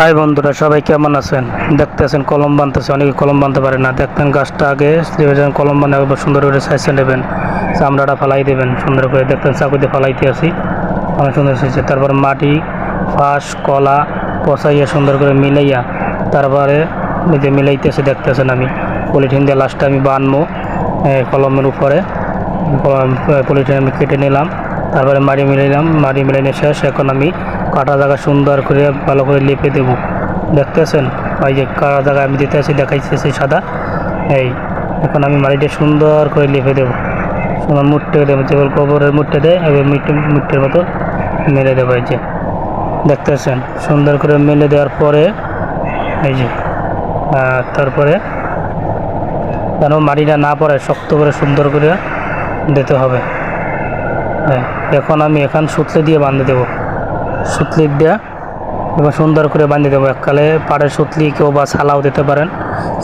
High বন্ধুরা, সবাই কেমন আছেন? দেখতেছেন কলম বানতেছে, অনেকে কলম বানতে পারে না। দেখতেন গাছটা আগে কলম বানা একবার সুন্দর করে সাইজে নেবেন, চামড়াটা ফালাই দেবেন সুন্দর করে। দেখতেন চাকুতে ফালাইতে আসি, অনেক সুন্দর হয়েছে। তারপর মাটি, ফাঁস, কলা পচাইয়া সুন্দর করে মিলাইয়া তারপরে এই যে মিলাইতেছে দেখতেছেন। আমি পলিথিন দিয়ে লাস্টে আমি বানবো কলমের উপরে। পলিথিন আমি কেটে নিলাম, তারপরে মাটি মিলাইলাম, মাটি মিলাইনে শেষ। এখন আমি কাটা জায়গা সুন্দর করে ভালো করে লেপে দেবো। দেখতেছেন ওই যে কাটা জায়গা আমি দিতে আছি, দেখাইতেছি সাদা। এই এখন আমি মাটিটা সুন্দর করে লেপে দেবো, সুন্দর মুট্টে দেবো, যেগুলো গোবরের মুট্টে দেয় এবার মুট্টের মতো মেলে দেবো। এই যে দেখতেছেন সুন্দর করে মেলে দেওয়ার পরে এই যে তারপরে যেন মাটিটা না পড়ে শক্ত করে সুন্দর করে দিতে হবে। হ্যাঁ, এখন আমি সুতলি দিয়ে বাঁধে দেবো, সুতলি দিয়ে এবং সুন্দর করে বাঁধিয়ে দেবো। এককালে পাড়ের সুতলি কেউ বা ছালাও দিতে পারেন,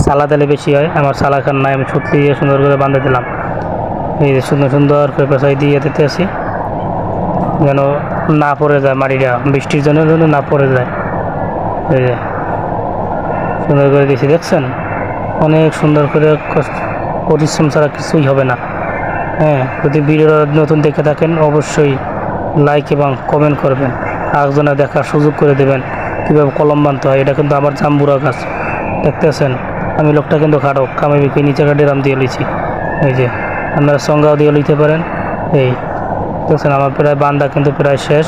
ছালা দিলে বেশি হয়। আমার ছালা খান নাই, আমি সুতলি দিয়ে সুন্দর করে বাঁধে দিলাম। এই যে সুন্দর সুন্দর করে পেঁচাই দিয়ে দিতে আসি, যেন না পড়ে যায় মাটিটা, বৃষ্টির জন্য যেন না পড়ে যায়। এই যে সুন্দর করে দিয়েছি, দেখছেন অনেক সুন্দর করে, পরিশ্রম ছাড়া কিছুই হবে না। হ্যাঁ, যদি ভিডিও নতুন দেখে থাকেন অবশ্যই লাইক এবং কমেন্ট করবেন, আরেকজনে দেখার সুযোগ করে দেবেন কীভাবে কলম বানতে হয়। এটা কিন্তু আমার জাম্বুরা গাছ, দেখতেছেন। আমি লোকটা কিন্তু খাটো, কামে বিকে নিচে ডেরাম দিয়ে লিছি। এই যে আপনারা সংজ্ঞাও দিয়ে লিখতে পারেন। এই দেখছেন আমার প্রায় বান্ধা কিন্তু প্রায় শেষ।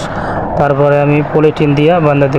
তারপরে আমি পলিথিন দিয়ে বান্ধা দেব।